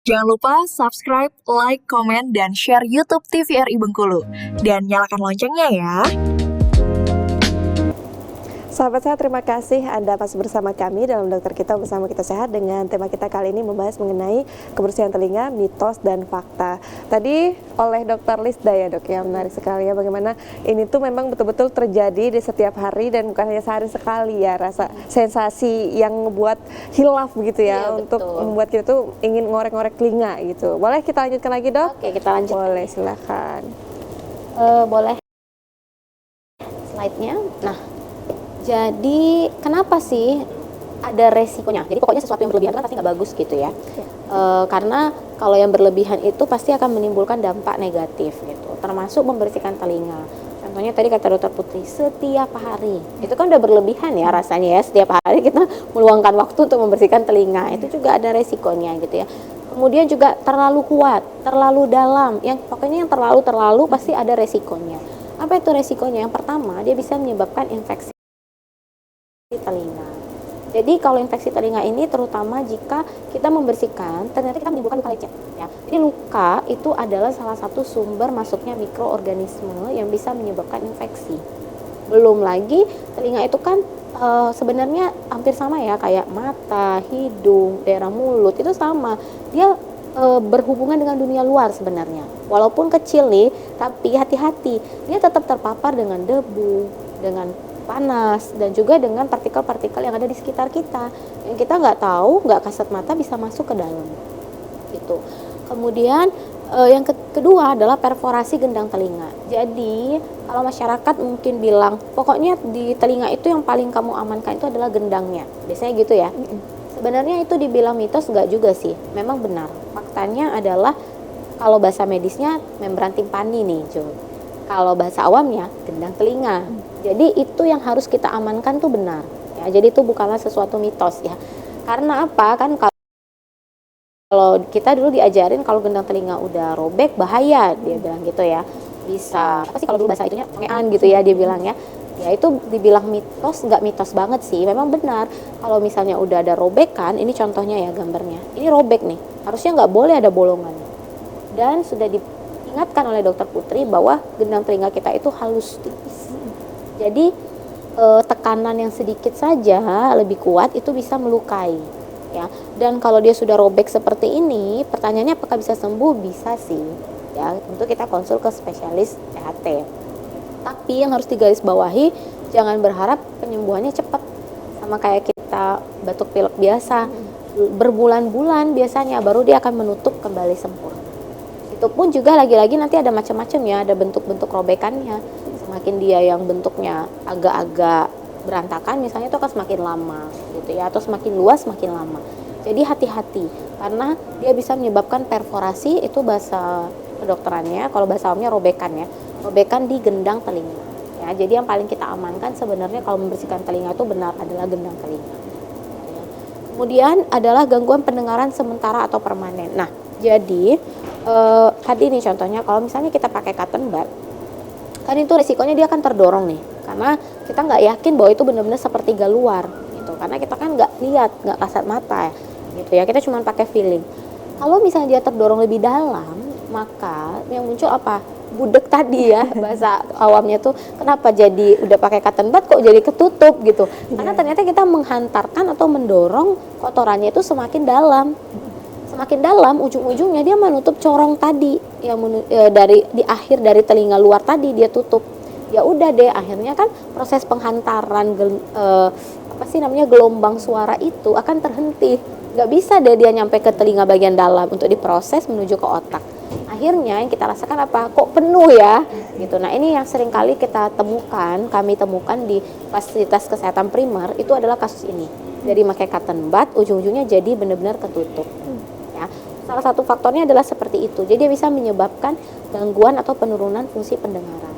Jangan lupa subscribe, like, komen, dan share YouTube TVRI Bengkulu. Dan nyalakan loncengnya ya. Sahabat sehat, terima kasih Anda masih bersama kami dalam Dokter Kita Bersama Kita Sehat dengan tema kita kali ini membahas mengenai kebersihan telinga, mitos dan fakta. Tadi oleh Dokter Lisda ya dok, yang menarik sekali ya bagaimana ini tuh memang betul-betul terjadi di setiap hari dan bukan hanya sehari sekali ya, rasa sensasi yang membuat hilaf begitu ya, untuk membuat kita tuh ingin ngorek-ngorek telinga gitu. Boleh kita lanjutkan lagi dok? Oke, kita lanjut. Boleh, silakan. Boleh slide-nya. Nah, jadi kenapa sih ada resikonya? Jadi pokoknya sesuatu yang berlebihan kan pasti nggak bagus gitu ya. Karena kalau yang berlebihan itu pasti akan menimbulkan dampak negatif gitu, termasuk membersihkan telinga. Contohnya tadi kata Dokter Putri, setiap hari. Itu kan udah berlebihan ya rasanya ya, setiap hari kita meluangkan waktu untuk membersihkan telinga. Itu juga ada resikonya gitu ya. Kemudian juga terlalu kuat, terlalu dalam. Yang pokoknya yang terlalu pasti ada resikonya. Apa itu resikonya? Yang pertama, dia bisa menyebabkan infeksi telinga. Jadi kalau infeksi telinga ini terutama jika kita membersihkan, ternyata kita menimbulkan luka lecet ya. Jadi luka itu adalah salah satu sumber masuknya mikroorganisme yang bisa menyebabkan infeksi. Belum lagi telinga itu kan sebenarnya hampir sama ya, kayak mata, hidung, daerah mulut itu sama. Dia berhubungan dengan dunia luar sebenarnya. Walaupun kecil nih, tapi hati-hati, dia tetap terpapar dengan debu, dengan panas, dan juga dengan partikel-partikel yang ada di sekitar kita yang kita nggak tahu, nggak kasat mata bisa masuk ke dalam gitu. Kemudian yang kedua adalah perforasi gendang telinga. Jadi kalau masyarakat mungkin bilang pokoknya di telinga itu yang paling kamu amankan itu adalah gendangnya, biasanya gitu ya. Sebenarnya itu dibilang mitos, nggak juga sih, memang benar. Faktanya adalah kalau bahasa medisnya membran timpani nih Jo, kalau bahasa awamnya gendang telinga. Jadi itu yang harus kita amankan tuh benar ya. Jadi itu bukanlah sesuatu mitos ya. Karena apa? Kan kalau kita dulu diajarin kalau gendang telinga udah robek bahaya, dia bilang gitu ya. Bisa apa sih kalau dulu bahasa itunya pengean gitu ya dia bilang ya. Ya itu dibilang mitos, nggak mitos banget sih, memang benar. Kalau misalnya udah ada robekan, ini contohnya ya gambarnya. Ini robek nih, harusnya nggak boleh ada bolongan. Dan sudah diingatkan oleh Dokter Putri bahwa gendang telinga kita itu halus tipis. Jadi tekanan yang sedikit saja lebih kuat itu bisa melukai ya. Dan kalau dia sudah robek seperti ini, pertanyaannya apakah bisa sembuh? Bisa sih ya, tentu kita konsul ke spesialis THT. Tapi yang harus digarisbawahi, jangan berharap penyembuhannya cepat, sama kayak kita batuk pilek biasa, berbulan-bulan biasanya baru dia akan menutup kembali sempurna. Itu pun juga lagi-lagi nanti ada macam-macam ya, ada bentuk-bentuk robekannya. Semakin dia yang bentuknya agak-agak berantakan misalnya, itu akan semakin lama gitu ya, atau semakin luas semakin lama. Jadi hati-hati karena dia bisa menyebabkan perforasi, itu bahasa kedokterannya. Kalau bahasa awamnya robekan ya, robekan di gendang telinga ya. Jadi yang paling kita amankan sebenarnya kalau membersihkan telinga itu benar adalah gendang telinga. Kemudian adalah gangguan pendengaran sementara atau permanen. Nah jadi tadi nih contohnya kalau misalnya kita pakai cotton bud, kan itu risikonya dia akan terdorong nih, karena kita nggak yakin bahwa itu benar-benar sepertiga luar gitu, karena kita kan nggak lihat, nggak kasat mata ya gitu ya, kita cuma pakai feeling. Kalau misalnya dia terdorong lebih dalam, maka yang muncul apa? Budek tadi ya, bahasa awamnya tuh kenapa jadi udah pakai cotton bud kok jadi ketutup gitu, karena ternyata kita menghantarkan atau mendorong kotorannya itu semakin dalam. Semakin dalam, ujung-ujungnya dia menutup corong tadi yang dari di akhir dari telinga luar tadi dia tutup. Ya udah deh, akhirnya kan proses penghantaran gelombang suara itu akan terhenti. Nggak bisa deh dia nyampe ke telinga bagian dalam untuk diproses menuju ke otak. Akhirnya yang kita rasakan apa? Kok penuh ya? Gitu. Nah ini yang sering kali kami temukan di fasilitas kesehatan primer, itu adalah kasus ini. Jadi pakai cotton bud, ujung-ujungnya jadi benar-benar ketutup. Salah satu faktornya adalah seperti itu. Jadi dia bisa menyebabkan gangguan atau penurunan fungsi pendengaran.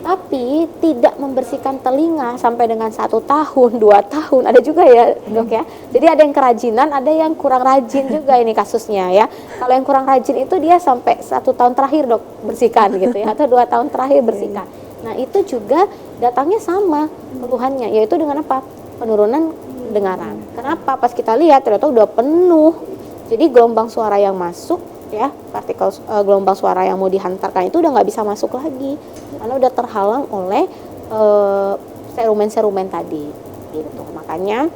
Tapi tidak membersihkan telinga sampai dengan 1 tahun, 2 tahun, ada juga ya dok ya. Jadi ada yang kerajinan, ada yang kurang rajin juga ini kasusnya ya. Kalau yang kurang rajin itu dia sampai 1 tahun terakhir dok bersihkan gitu ya, atau 2 tahun terakhir bersihkan. Nah itu juga datangnya sama keluhannya, yaitu dengan apa? Penurunan pendengaran. Kenapa? Pas kita lihat ternyata udah penuh Jadi gelombang suara yang masuk ya, partikel gelombang suara yang mau dihantarkan itu udah nggak bisa masuk lagi karena udah terhalang oleh serumen-serumen tadi gitu. Makanya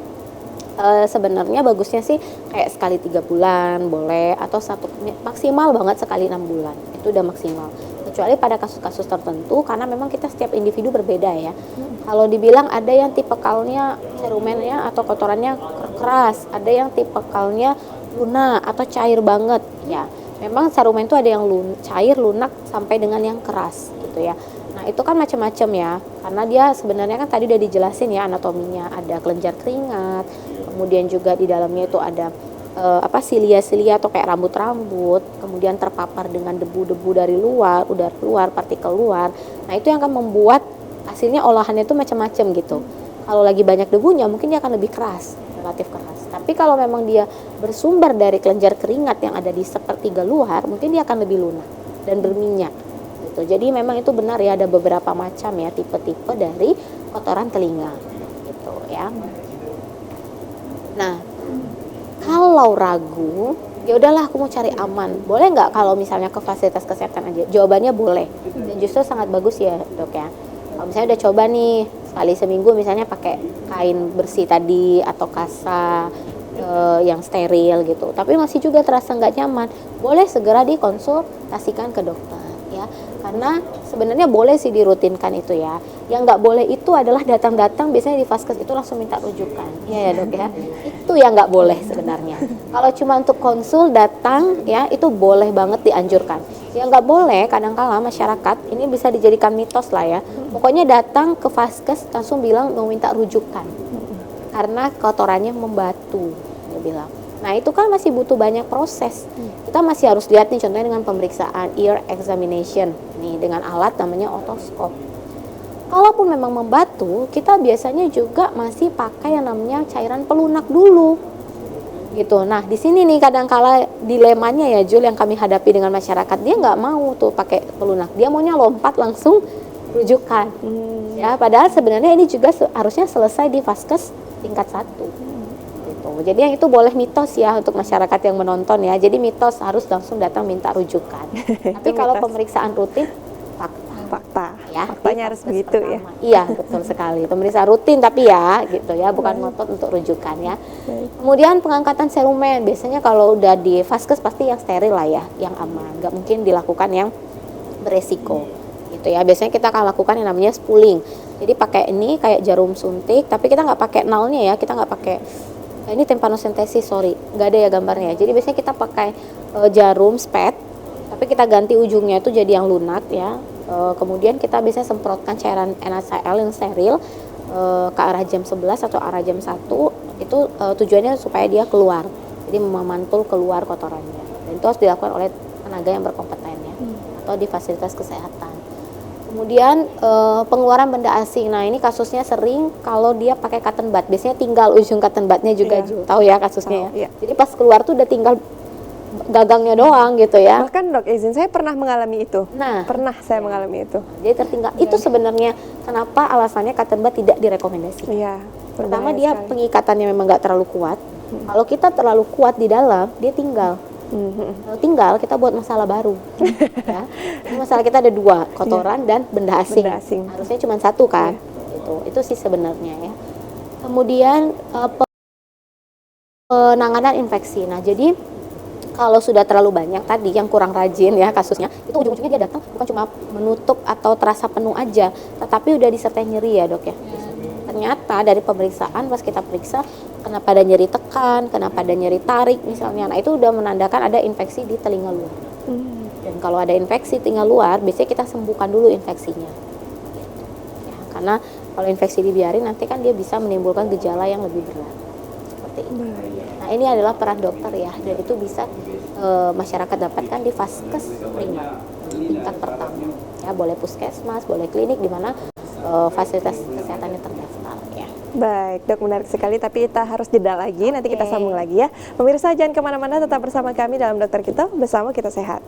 sebenarnya bagusnya sih kayak sekali 3 bulan boleh, atau maksimal banget sekali 6 bulan itu udah maksimal, kecuali pada kasus-kasus tertentu karena memang kita setiap individu berbeda ya. Kalau dibilang ada yang tipikalnya serumennya atau kotorannya keras, ada yang tipikalnya lunak atau cair banget ya. Memang serumen itu ada yang cair, lunak sampai dengan yang keras gitu ya. Nah itu kan macam-macam ya, karena dia sebenarnya kan tadi udah dijelasin ya anatominya, ada kelenjar keringat, kemudian juga di dalamnya itu ada silia-silia atau kayak rambut-rambut, kemudian terpapar dengan debu-debu dari luar, udara luar, partikel luar. Nah itu yang akan membuat hasilnya olahannya itu macam-macam gitu. Kalau lagi banyak debunya mungkin dia akan lebih keras, relatif keras. Tapi kalau memang dia bersumber dari kelenjar keringat yang ada di sepertiga luar, mungkin dia akan lebih lunak dan berminyak gitu. Jadi memang itu benar ya, ada beberapa macam ya tipe-tipe dari kotoran telinga gitu ya. Nah, kalau ragu, ya udahlah aku mau cari aman. Boleh nggak kalau misalnya ke fasilitas kesehatan aja? Jawabannya boleh. Dan justru sangat bagus ya, Dok ya. Kalau misalnya udah coba nih sekali seminggu misalnya pakai kain bersih tadi atau kasa yang steril gitu, tapi masih juga terasa nggak nyaman, boleh segera dikonsultasikan ke dokter ya. Karena sebenarnya boleh sih dirutinkan itu ya. Yang nggak boleh itu adalah datang-datang biasanya di vaskes itu langsung minta rujukan. Iya ya Dok ya. Itu yang nggak boleh sebenarnya. Kalau cuma untuk konsul datang ya itu boleh banget dianjurkan. Yang nggak boleh kadang-kala masyarakat ini bisa dijadikan mitos lah ya. Pokoknya datang ke vaskes langsung bilang mau minta rujukan. Karena kotorannya membatu, dia bilang. Nah itu kan masih butuh banyak proses. Kita masih harus lihat nih contohnya dengan pemeriksaan ear examination nih dengan alat namanya otoskop. Kalaupun memang membatu, kita biasanya juga masih pakai yang namanya cairan pelunak dulu. Gitu. Nah di sini nih kadang-kala dilemanya ya Jul yang kami hadapi dengan masyarakat, dia nggak mau tuh pakai pelunak, dia maunya lompat langsung rujukan. Ya padahal sebenarnya ini juga harusnya selesai di vaskes tingkat 1 gitu. Jadi yang itu boleh mitos ya untuk masyarakat yang menonton ya. Jadi mitos harus langsung datang minta rujukan. Tapi kalau pemeriksaan rutin fakta ya. Faktanya harus begitu ya. Iya betul sekali. Pemeriksaan rutin tapi ya gitu ya, bukan ngotot untuk rujukan ya. Kemudian pengangkatan serumen biasanya kalau udah di vaskes pasti yang steril lah ya, yang aman. Nggak mungkin dilakukan yang beresiko. Gitu ya. Biasanya kita akan lakukan yang namanya spooling. Jadi pakai ini kayak jarum suntik, tapi kita nggak pakai nalnya ya, kita nggak pakai ini tympanocentesis, sorry, nggak ada ya gambarnya. Jadi biasanya kita pakai jarum spet, tapi kita ganti ujungnya itu jadi yang lunak ya. Kemudian kita bisa semprotkan cairan NaCl yang steril ke arah jam 11 atau arah jam 1. Itu tujuannya supaya dia keluar, jadi memantul keluar kotorannya. Dan itu harus dilakukan oleh tenaga yang berkompeten ya, atau di fasilitas kesehatan. Kemudian pengeluaran benda asing. Nah ini kasusnya sering kalau dia pakai cotton bud. Biasanya tinggal ujung cotton budnya juga tahu ya kasusnya ya. Jadi pas keluar tuh udah tinggal gagangnya doang gitu ya. Bahkan Dok izin saya pernah mengalami itu. Nah pernah saya mengalami itu. Jadi tertinggal. Itu sebenarnya kenapa alasannya cotton bud tidak direkomendasi. Iya. Pertama dia pengikatannya memang nggak terlalu kuat. Kalau kita terlalu kuat di dalam dia tinggal. Kalau tinggal kita buat masalah baru ya. Masalah kita ada 2, kotoran dan benda asing. Harusnya cuma 1 kan itu sih sebenarnya ya. Kemudian penanganan infeksi. Nah jadi kalau sudah terlalu banyak tadi yang kurang rajin ya kasusnya, itu ujung-ujungnya dia datang bukan cuma menutup atau terasa penuh aja, tetapi udah disertai nyeri ya Dok ya. Ternyata dari pemeriksaan pas kita periksa kenapa ada nyeri tekan, kenapa ada nyeri tarik misalnya. Nah itu udah menandakan ada infeksi di telinga luar. Dan kalau ada infeksi telinga luar, biasanya kita sembuhkan dulu infeksinya. Gitu. Ya, karena kalau infeksi dibiarin nanti kan dia bisa menimbulkan gejala yang lebih berat. Seperti itu. Nah ini adalah peran dokter ya, dan itu bisa masyarakat dapatkan di vaskes prima tingkat pertama. Ya boleh puskesmas, boleh klinik di mana fasilitas kesehatannya terdaftar ya. Baik Dok, menarik sekali, tapi kita harus jeda lagi, nanti kita sambung lagi ya. Pemirsa jangan kemana-mana, tetap bersama kami dalam Dokter Kita Bersama Kita Sehat.